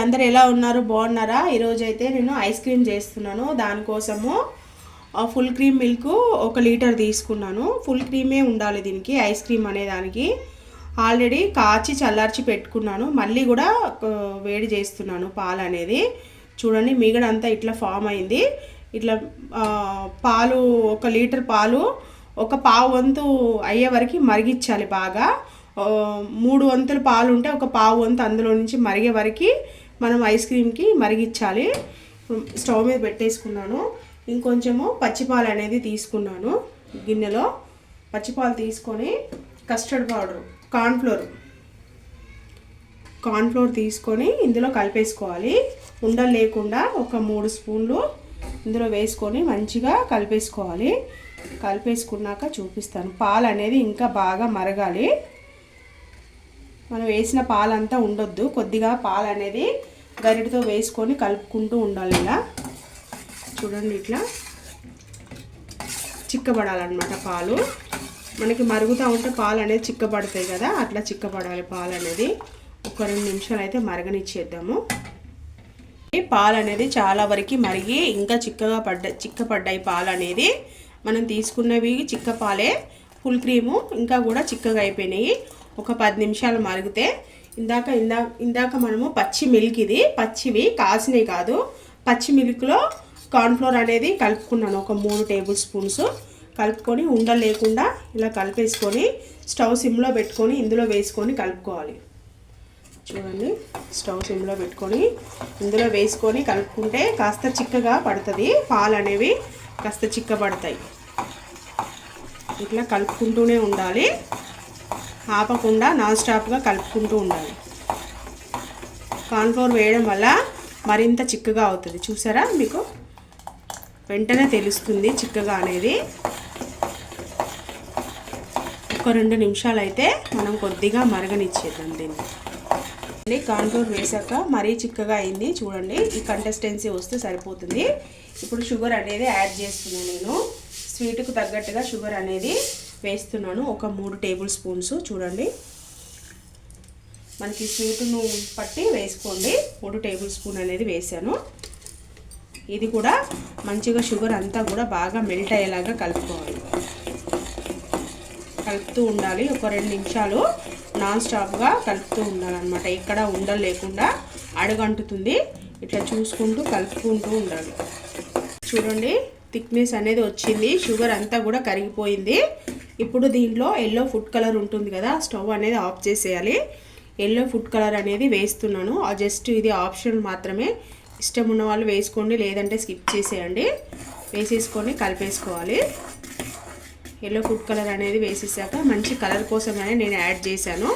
అందరు ఎలా ఉన్నారు? బాగున్నారా? ఈరోజు అయితే నేను ఐస్ క్రీమ్ చేస్తున్నాను. దానికోసము ఫుల్ క్రీమ్ మిల్క్ 1 లీటర్ తీసుకున్నాను. ఫుల్ క్రీమే ఉండాలి దీనికి, ఐస్ క్రీమ్ అనే దానికి. ఆల్రెడీ కాచి చల్లార్చి పెట్టుకున్నాను. మళ్ళీ కూడా వేడి చేస్తున్నాను పాలు అనేది. చూడండి మిగడ అంతా ఇట్లా ఫామ్ అయింది. ఇట్లా పాలు 1 లీటర్ పాలు 1/4 వంతు అయ్యే వరకు మరిగించాలి బాగా. 3 వంతులు పాలు ఉంటే 1/4 వంతు అందులో నుంచి మరిగే వరకు మనం ఐస్ క్రీమ్కి మరిగించాలి. స్టవ్ మీద పెట్టేసుకున్నాను. ఇంకొంచెము పచ్చిపాలు అనేది తీసుకున్నాను. గిన్నెలో పచ్చిపాలు తీసుకొని కస్టర్డ్ పౌడర్, కార్న్ఫ్లోర్ తీసుకొని ఇందులో కలిపేసుకోవాలి. ఉండలు లేకుండా ఒక 3 స్పూన్లు ఇందులో వేసుకొని మంచిగా కలిపేసుకోవాలి. కలిపేసుకున్నాక చూపిస్తాను. పాలు అనేది ఇంకా బాగా మరగాలి. మనం వేసిన పాలంతా ఉండొద్దు. కొద్దిగా పాలు అనేది గరిటతో వేసుకొని కలుపుకుంటూ ఉండాలి. ఇలా చూడండి, ఇట్లా చిక్కబడాలన్నమాట పాలు. మనకి మరుగుతూ ఉంటే పాలు అనేది చిక్కబడతాయి కదా, అట్లా చిక్కబడాలి పాలు అనేది. ఒక 2 నిమిషాలు అయితే మరగనిచ్చేద్దాము. పాలు అనేది చాలా వరకు మరిగి ఇంకా చిక్కపడ్డాయి పాలు అనేది. మనం తీసుకున్నవి చిక్క పాలే, ఫుల్ క్రీము ఇంకా కూడా చిక్కగా అయిపోయినాయి. ఒక 10 నిమిషాలు మరిగితే ఇందాక మనము పచ్చి మిల్క్, ఇది పచ్చివి కాసినవి కాదు, పచ్చి మిల్క్లో కార్న్ఫ్లోర్ అనేది కలుపుకున్నాను. ఒక 3 టేబుల్ స్పూన్స్ కలుపుకొని ఉండలు లేకుండా ఇలా కలిపేసుకొని స్టవ్ సిమ్లో పెట్టుకొని ఇందులో వేసుకొని కలుపుకోవాలి. చూడండి, స్టవ్ సిమ్లో పెట్టుకొని ఇందులో వేసుకొని కలుపుకుంటే కాస్త చిక్కగా పడుతుంది. పాలు అనేవి కాస్త చిక్కబడతాయి. ఇట్లా కలుపుకుంటూనే ఉండాలి, ఆపకుండా నాన్ స్టాప్గా కలుపుకుంటూ ఉండాలి. కార్న్ఫ్లోర్ వేయడం వల్ల మరింత చిక్కగా అవుతుంది. చూసారా, మీకు వెంటనే తెలుస్తుంది చిక్కగా అనేది. ఒక 2 నిమిషాలు అయితే మనం కొద్దిగా మరగనిచ్చేద్దాం దీన్ని. కార్న్ఫ్లోర్ వేసాక మరీ చిక్కగా అయింది. చూడండి, ఈ కన్సిస్టెన్సీ వస్తే సరిపోతుంది. ఇప్పుడు షుగర్ అనేది యాడ్ చేస్తున్నాను. నేను స్వీట్కు తగ్గట్టుగా షుగర్ అనేది వేస్తున్నాను. ఒక 3 టేబుల్ స్పూన్స్. చూడండి, మనకి స్వీటును పట్టి వేసుకోండి. 3 టేబుల్ స్పూన్ అనేది వేసాను. ఇది కూడా మంచిగా షుగర్ అంతా కూడా బాగా మెల్ట్ అయ్యేలాగా కలుపుకోవాలి. కలుపుతూ ఉండాలి. ఒక 2 నిమిషాలు నాన్ స్టాప్గా కలుపుతూ ఉండాలన్నమాట. ఎక్కడ ఉండలు లేకుండా అడుగంటుతుంది. ఇట్లా చూసుకుంటూ కలుపుకుంటూ ఉండాలి. చూడండి, థిక్నెస్ అనేది వచ్చింది. షుగర్ అంతా కూడా కరిగిపోయింది. ఇప్పుడు దీంట్లో ఎల్లో ఫుడ్ కలర్ ఉంటుంది కదా, స్టవ్ అనేది ఆఫ్ చేసేయాలి. ఎల్లో ఫుడ్ కలర్ అనేది వేస్తున్నాను. జస్ట్ ఇది ఆప్షన్ మాత్రమే. ఇష్టం ఉన్న వాళ్ళు వేసుకోండి, లేదంటే స్కిప్ చేసేయండి. వేసేసుకొని కలిపేసుకోవాలి. ఎల్లో ఫుడ్ కలర్ అనేది వేసేసాక మంచి కలర్ కోసమనే నేను యాడ్ చేశాను.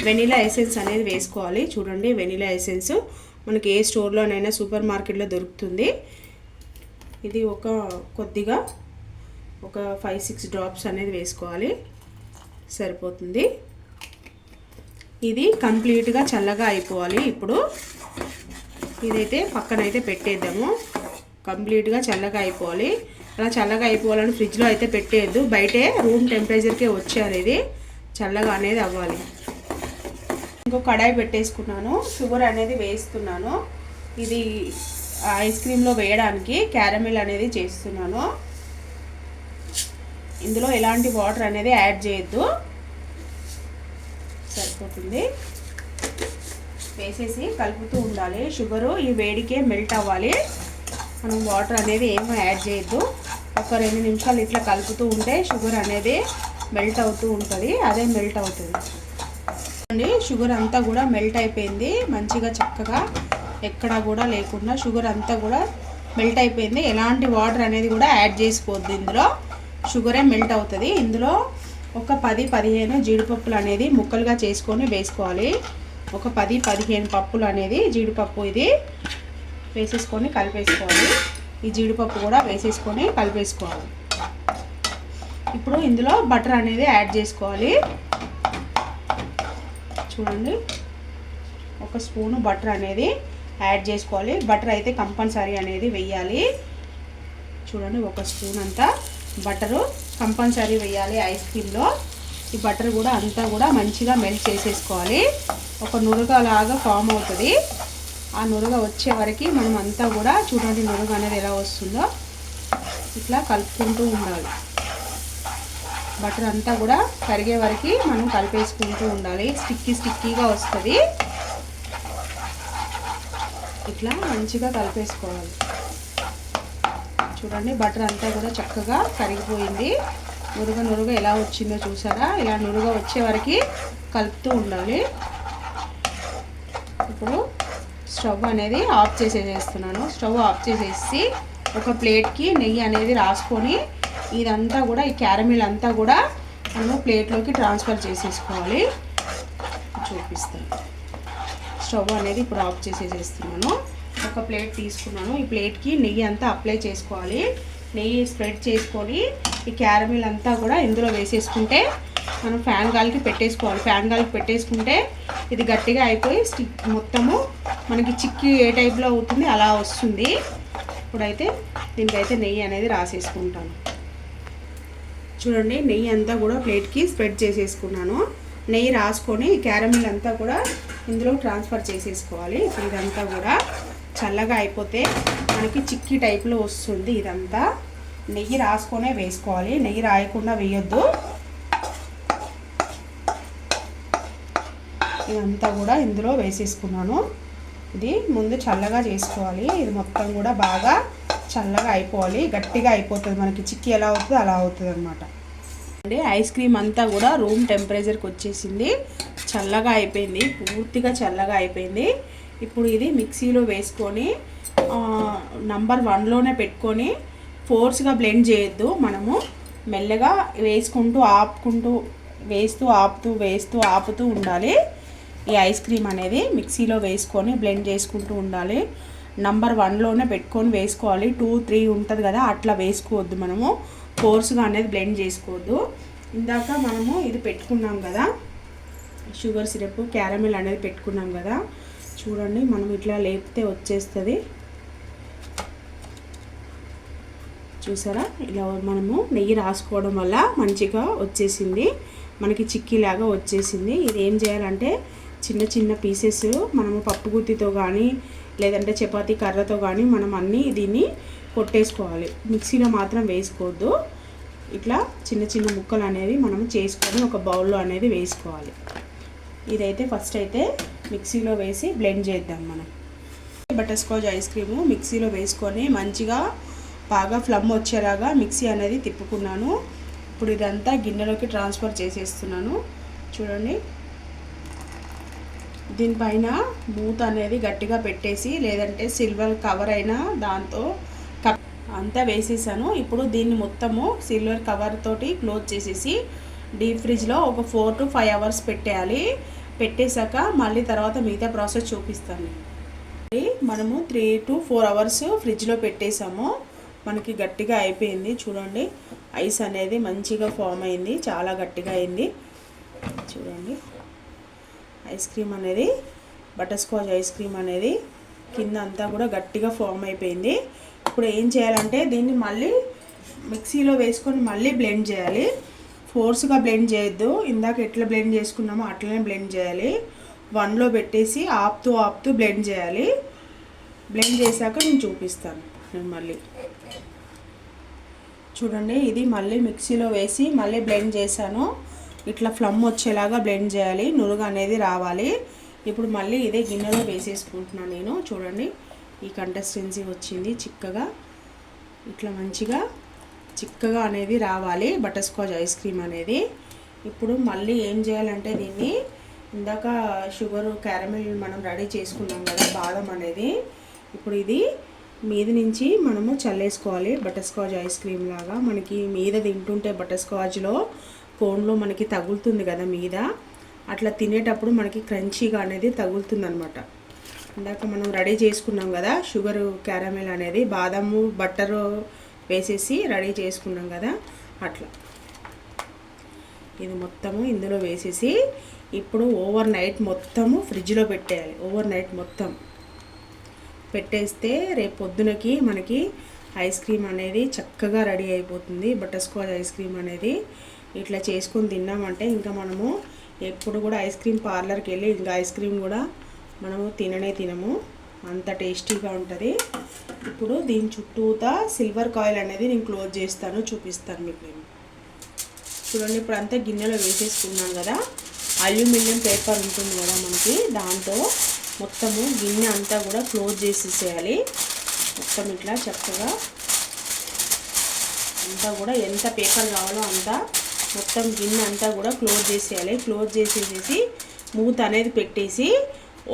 వెనిలా ఎసెన్స్ అనేది వేసుకోవాలి. చూడండి, వెనిలా ఎసెన్స్ మనకి ఏ స్టోర్లోనైనా సూపర్ మార్కెట్లో దొరుకుతుంది. ఇది కొద్దిగా ఒక 5-6 డ్రాప్స్ అనేది వేసుకోవాలి, సరిపోతుంది. ఇది కంప్లీట్గా చల్లగా అయిపోవాలి. ఇప్పుడు ఇదైతే పక్కనైతే పెట్టేద్దాము. కంప్లీట్గా చల్లగా అయిపోవాలి. అలా చల్లగా అయిపోవాలని ఫ్రిడ్జ్లో అయితే పెట్టేయద్దు, బయటే రూమ్ టెంపరేచర్కే వచ్చేయాలి. ఇది చల్లగా అనేది అవ్వాలి. ఇంకో కడాయి పెట్టేసుకున్నాను. షుగర్ అనేది వేస్తున్నాను. ఇది ఐస్ క్రీమ్లో వేయడానికి క్యారమెల్ అనేది చేస్తున్నాను. ఇందులో ఎలాంటి వాటర్ అనేది యాడ్ చేయొద్దు, సరిపోతుంది. వేసేసి కలుపుతూ ఉండాలి. షుగరు ఈ వేడికే మెల్ట్ అవ్వాలి. మనం వాటర్ అనేది ఏమీ యాడ్ చేయొద్దు. ఒక 2 నిమిషాలు ఇట్లా కలుపుతూ ఉంటే షుగర్ అనేది మెల్ట్ అవుతూ ఉంటుంది. అదే మెల్ట్ అవుతుంది. షుగర్ అంతా కూడా మెల్ట్ అయిపోయింది. మంచిగా చక్కగా ఎక్కడా కూడా లేకుండా షుగర్ అంతా కూడా మెల్ట్ అయిపోయింది. ఎలాంటి వాటర్ అనేది కూడా యాడ్ చేసుకోవద్దు. ఇందులో షుగరే మెల్ట్ అవుతుంది. ఇందులో ఒక 10-15 జీడిపప్పులు అనేది ముక్కలుగా చేసుకొని వేసుకోవాలి. ఒక 10-15 పప్పులు అనేది జీడిపప్పు ఇది వేసేసుకొని కలిపేసుకోవాలి. ఈ జీడిపప్పు కూడా వేసేసుకొని కలిపేసుకోవాలి. ఇప్పుడు ఇందులో బటర్ అనేది యాడ్ చేసుకోవాలి. చూడండి, 1 స్పూను బటర్ అనేది యాడ్ చేసుకోవాలి. బటర్ అయితే కంపల్సరీ అనేది వేయాలి. చూడండి, 1 స్పూన్ అంతా బటరు కంపల్సరీ వేయాలి ఐస్ క్రీమ్లో. ఈ బటర్ కూడా అంతా కూడా మంచిగా మెల్ట్ చేసేసుకోవాలి. ఒక నురగలాగా ఫామ్ అవుతుంది. ఆ నురగ వచ్చే వరకు మనం అంతా కూడా చూడండి, నురగ అనేది ఎలా వస్తుందో ఇట్లా కలుపుకుంటూ ఉండాలి. బటర్ అంతా కూడా కరిగే వరకు మనం కలిపేసుకుంటూ ఉండాలి. స్టిక్కీగా వస్తుంది. ఇట్లా మంచిగా కలిపేసుకోవాలి. చూడండి, బటర్ అంతా కూడా చక్కగా కరిగిపోయింది. నురగ ఎలా వచ్చిందో చూసారా? ఇలా నురగ వచ్చే వరకు కలుపుతూ ఉండాలి. ఇప్పుడు స్టవ్ అనేది ఆఫ్ చేసేస్తున్నాను. స్టవ్ ఆఫ్ చేసేసి ఒక ప్లేట్కి నెయ్యి అనేది రాసుకొని ఇదంతా కూడా, ఈ క్యారమిల్ అంతా కూడా మనం ప్లేట్లోకి ట్రాన్స్ఫర్ చేసేసుకోవాలి. చూపిస్తాను. స్టవ్ అనేది ఇప్పుడు ఆఫ్ చేసేస్తున్నాను. ఒక ప్లేట్ తీసుకున్నాను. ఈ ప్లేట్కి నెయ్యి అంతా అప్లై చేసుకోవాలి. నెయ్యి స్ప్రెడ్ చేసుకొని ఈ క్యారమిల్ అంతా కూడా ఇందులో వేసేసుకుంటే మనం ఫ్యాన్ గాలికి పెట్టేసుకోవాలి. ఫ్యాన్ గాలికి పెట్టేసుకుంటే ఇది గట్టిగా అయిపోయి స్టిక్ మొత్తము మనకి చిక్కి ఏ టైప్లో అవుతుంది అలా వస్తుంది. ఇప్పుడైతే దీనికైతే నెయ్యి అనేది రాసేసుకుంటాను. చూడండి, నెయ్యి అంతా కూడా ప్లేట్కి స్ప్రెడ్ చేసేసుకున్నాను. నెయ్యి రాసుకొని క్యారమిల్ అంతా కూడా ఇందులో ట్రాన్స్ఫర్ చేసేసుకోవాలి. ఇప్పుడు ఇదంతా కూడా చల్లగా అయిపోతే మనకి చిక్కీ టైప్లో వస్తుంది. ఇదంతా నెయ్యి రాసుకొనే వేసుకోవాలి. నెయ్యి రాయకుండా వేయొద్దు. ఇదంతా కూడా ఇందులో వేసేసుకున్నాను. ఇది ముందు చల్లగా చేసుకోవాలి. ఇది మొత్తం కూడా బాగా చల్లగా అయిపోవాలి. గట్టిగా అయిపోతుంది. మనకి చిక్కీ ఎలా అవుతుందో అలా అవుతుంది అన్నమాట. అంటే ఐస్ క్రీమ్ అంతా కూడా రూమ్ టెంపరేచర్కి వచ్చేసింది. చల్లగా అయిపోయింది. పూర్తిగా చల్లగా అయిపోయింది. ఇప్పుడు ఇది మిక్సీలో వేసుకొని నంబర్ 1లోనే పెట్టుకొని ఫోర్స్గా బ్లెండ్ చేయొద్దు. మనము మెల్లగా వేసుకుంటూ ఆపుకుంటూ వేస్తూ ఆపుతూ ఉండాలి. ఈ ఐస్ క్రీమ్ అనేది మిక్సీలో వేసుకొని బ్లెండ్ చేసుకుంటూ ఉండాలి. నంబర్ 1లోనే పెట్టుకొని వేసుకోవాలి. 2, 3 ఉంటుంది కదా, అట్లా వేసుకోవద్దు. మనము ఫోర్స్గా అనేది బ్లెండ్ చేసుకోవద్దు. ఇందాక మనము ఇది పెట్టుకున్నాం కదా, షుగర్ సిరప్ క్యారమిల్ అనేది పెట్టుకున్నాం కదా. చూడండి, మనం ఇట్లా లేపితే వచ్చేస్తుంది. చూసారా? ఇలా మనము నెయ్యి రాసుకోవడం వల్ల మంచిగా వచ్చేసింది. మనకి చిక్కీలాగా వచ్చేసింది. ఇది ఏం చేయాలంటే చిన్న చిన్న పీసెస్ మనము పప్పు గుత్తితో కానీ లేదంటే చపాతీ కర్రతో కానీ మనం అన్నీ దీన్ని కొట్టేసుకోవాలి. మిక్సీలో మాత్రం వేసుకోవద్దు. ఇట్లా చిన్న చిన్న ముక్కలు అనేవి మనం చేసుకొని ఒక బౌల్లో అనేది వేసుకోవాలి. ఇదైతే ఫస్ట్ అయితే మిక్సీలో వేసి బ్లెండ్ చేద్దాం. మనం బటర్ స్కాచ్ ఐస్ క్రీము మిక్సీలో వేసుకొని మంచిగా బాగా ఫ్లమ్ వచ్చేలాగా మిక్సీ అనేది తిప్పుకున్నాను. ఇప్పుడు ఇదంతా గిన్నెలోకి ట్రాన్స్ఫర్ చేసేస్తున్నాను. చూడండి, దీనిపైన మూత అనేది గట్టిగా పెట్టేసి లేదంటే సిల్వర్ కవర్ అయినా దాంతో అంతా వేసేసాను. ఇప్పుడు దీన్ని మొత్తము సిల్వర్ కవర్ తోటి క్లోజ్ చేసేసి డీప్ ఫ్రిడ్జ్లో ఒక 4 to 5 hours పెట్టేయాలి. పెట్టేశాక మళ్ళీ తర్వాత మిగతా ప్రాసెస్ చూపిస్తాను. మనము 3 to 4 hours ఫ్రిడ్జ్లో పెట్టేసాము. మనకి గట్టిగా అయిపోయింది. చూడండి, ఐస్ అనేది మంచిగా ఫామ్ అయింది. చాలా గట్టిగా అయింది. చూడండి, ఐస్ క్రీమ్ అనేది బటర్ స్కాచ్ ఐస్ క్రీమ్ అనేది కింద అంతా కూడా గట్టిగా ఫామ్ అయిపోయింది. ఇప్పుడు ఏం చేయాలంటే దీన్ని మళ్ళీ మిక్సీలో వేసుకొని మళ్ళీ బ్లెండ్ చేయాలి. ఫోర్స్గా బ్లెండ్ చేయొద్దు. ఇందాక ఎట్లా బ్లెండ్ చేసుకున్నామో అట్లనే బ్లెండ్ చేయాలి. 1లో పెట్టేసి ఆపుతూ బ్లెండ్ చేయాలి. బ్లెండ్ చేశాక నేను చూపిస్తాను. నేను మళ్ళీ చూడండి, ఇది మళ్ళీ మిక్సీలో వేసి మళ్ళీ బ్లెండ్ చేశాను. ఇట్లా ఫ్లమ్ వచ్చేలాగా బ్లెండ్ చేయాలి. నురుగు అనేది రావాలి. ఇప్పుడు మళ్ళీ ఇదే గిన్నెలో వేసేసుకుంటున్నాను నేను. చూడండి, ఈ కన్సిస్టెన్సీ వచ్చింది. చిక్కగా ఇట్లా మంచిగా చిక్కగా అనేది రావాలి బటర్ స్కాచ్ ఐస్ క్రీమ్ అనేది. ఇప్పుడు మళ్ళీ ఏం చేయాలంటే దీన్ని ఇందాక షుగర్ క్యారమిల్ మనం రెడీ చేసుకున్నాం కదా, బాదం అనేది, ఇప్పుడు ఇది మీద నుంచి మనము చల్లేసుకోవాలి. బటర్ స్కాచ్ ఐస్ క్రీమ్ లాగా మనకి మీద తింటుంటే బటర్ స్కాచ్లో కోన్లో మనకి తగులుతుంది కదా మీద, అట్లా తినేటప్పుడు మనకి క్రంచీగా అనేది తగులుతుంది అనమాట. ఇందాక మనం రెడీ చేసుకున్నాం కదా షుగర్ క్యారమిల్ అనేది, బాదము బట్టరు వేసేసి రెడీ చేసుకున్నాం కదా, అట్లా ఇది మొత్తము ఇందులో వేసేసి ఇప్పుడు ఓవర్ నైట్ మొత్తము ఫ్రిడ్జ్లో పెట్టేయాలి. ఓవర్ నైట్ మొత్తం పెట్టేస్తే రేపు పొద్దునకి మనకి ఐస్ క్రీమ్ అనేది చక్కగా రెడీ అయిపోతుంది. బటర్ స్కాచ్ ఐస్ క్రీమ్ అనేది ఇట్లా చేసుకొని తిన్నామంటే ఇంకా మనము ఎప్పుడు కూడా ఐస్ క్రీమ్ పార్లర్కి వెళ్ళి ఇంకా ఐస్ క్రీమ్ కూడా మనము తినము, అంత టేస్టీగా ఉంటుంది. ఇప్పుడు దీని చుట్టూతా సిల్వర్ కాయిల్ అనేది నేను క్లోజ్ చేస్తాను, చూపిస్తాను మీకు నేను. చూడండి ఇప్పుడు అంతా గిన్నెలో వేసేసుకున్నాను కదా, అల్యూమినియం పేపర్ ఉంటుంది కదా మనకి, దాంతో మొత్తము గిన్నె అంతా కూడా క్లోజ్ చేసేసేయాలి. మొత్తం ఇట్లా చక్కగా అంతా కూడా ఎంత పేపర్ కావాలో అంతా మొత్తం గిన్నె అంతా కూడా క్లోజ్ చేసేయాలి. క్లోజ్ చేసేసేసి మూత అనేది పెట్టేసి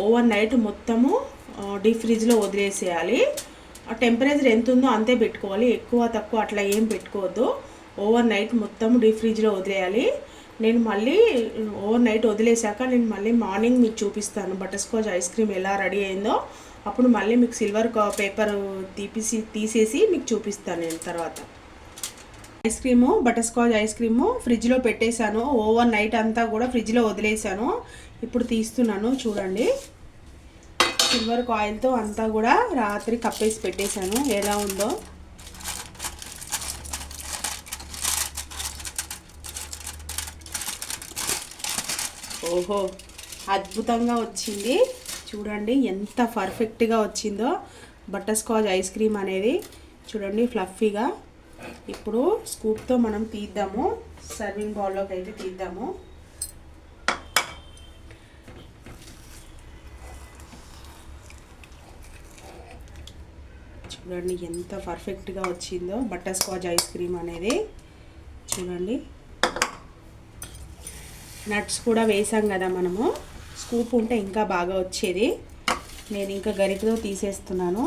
ఓవర్ నైట్ మొత్తము డీప్ ఫ్రిడ్జ్లో వదిలేసేయాలి. ఆ టెంపరేచర్ ఎంత ఉందో అంతే పెట్టుకోవాలి, ఎక్కువ తక్కువ అట్లా ఏం పెట్టుకోవద్దు. ఓవర్ నైట్ మొత్తం డీప్ ఫ్రిడ్జ్లో వదిలేయాలి. నేను మళ్ళీ ఓవర్ నైట్ వదిలేసాక నేను మళ్ళీ మార్నింగ్ మీకు చూపిస్తాను బటర్ స్కాచ్ ఐస్ క్రీమ్ ఎలా రెడీ అయిందో. అప్పుడు మళ్ళీ మీకు సిల్వర్ పేపర్ తీసేసి మీకు చూపిస్తాను నేను తర్వాత. Ice cream butter scotch ice cream ఫ్రిడ్జ్లో పెట్టేశాను, ఓవర్ నైట్ అంతా కూడా ఫ్రిడ్జ్లో వదిలేసాను. ఇప్పుడు తీస్తున్నాను చూడండి. సిల్వర్ కాయిల్తో అంతా కూడా రాత్రి కప్పేసి పెట్టేశాను, ఎలా ఉందో. ఓహో, అద్భుతంగా వచ్చింది చూడండి, ఎంత పర్ఫెక్ట్గా వచ్చిందో బటర్ స్కాచ్ ఐస్ క్రీమ్ అనేది. చూడండి ఫ్లఫీగా. ఇప్పుడు స్కూప్తో మనం తీద్దాము, సర్వింగ్ బౌల్లోకి అయితే తీద్దాము. చూడండి ఎంత పర్ఫెక్ట్గా వచ్చిందో బటర్ స్కాచ్ ఐస్ క్రీమ్ అనేది. చూడండి నట్స్ కూడా వేసాం కదా మనము, స్కూప్ ఉంటే ఇంకా బాగా వచ్చేది. నేను ఇంకా గరిటతో తీసేస్తున్నాను.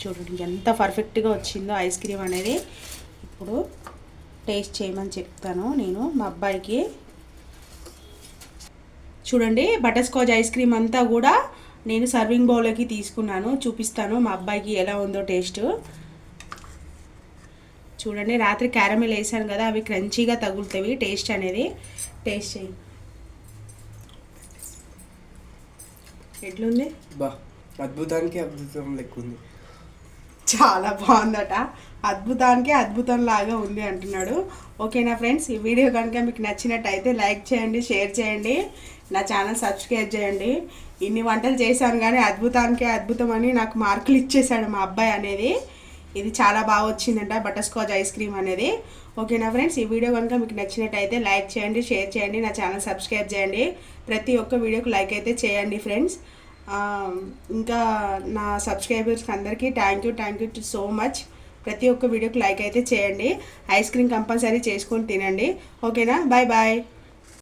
చూడండి ఎంత పర్ఫెక్ట్గా వచ్చిందో ఐస్ క్రీమ్ అనేది. ఇప్పుడు టేస్ట్ చేయమని చెప్తాను నేను మా అబ్బాయికి. చూడండి బటర్ స్కాచ్ ఐస్ క్రీమ్ అంతా కూడా నేను సర్వింగ్ బౌల్లోకి తీసుకున్నాను, చూపిస్తాను మా అబ్బాయికి ఎలా ఉందో టేస్ట్. చూడండి రాత్రి క్యారమెల్ వేసాను కదా, అవి క్రంచీగా తగులుతాయి టేస్ట్ అనేది. టేస్ట్ చేయి, ఎట్లుంది? అద్భుతానికి అద్భుతం లెక్క ఉంది, చాలా బాగుందట. అద్భుతానికి అద్భుతం లాగా ఉంది అంటున్నాడు. ఓకేనా ఫ్రెండ్స్, ఈ వీడియో కనుక మీకు నచ్చినట్టయితే లైక్ చేయండి, షేర్ చేయండి, నా ఛానల్ సబ్స్క్రైబ్ చేయండి. ఇన్ని వంటలు చేశాను కానీ అద్భుతానికే అద్భుతం అని నాకు మార్కులు ఇచ్చేసాడు మా అబ్బాయి అనేది. ఇది చాలా బాగా వచ్చిందంట బటర్ స్కాచ్ ఐస్ క్రీమ్ అనేది. ఓకేనా ఫ్రెండ్స్, ఈ వీడియో కనుక మీకు నచ్చినట్టయితే లైక్ చేయండి, షేర్ చేయండి, నా ఛానల్ సబ్స్క్రైబ్ చేయండి. ప్రతి ఒక్క వీడియోకి లైక్ అయితే చేయండి ఫ్రెండ్స్. ఇంకా నా సబ్స్క్రైబర్స్కి అందరికీ థ్యాంక్ యూ సో మచ్. ప్రతి ఒక్క వీడియోకి లైక్ అయితే చేయండి. ఐస్ క్రీమ్ కంపల్సరీ చేసుకొని తినండి. ఓకేనా, బాయ్ బాయ్.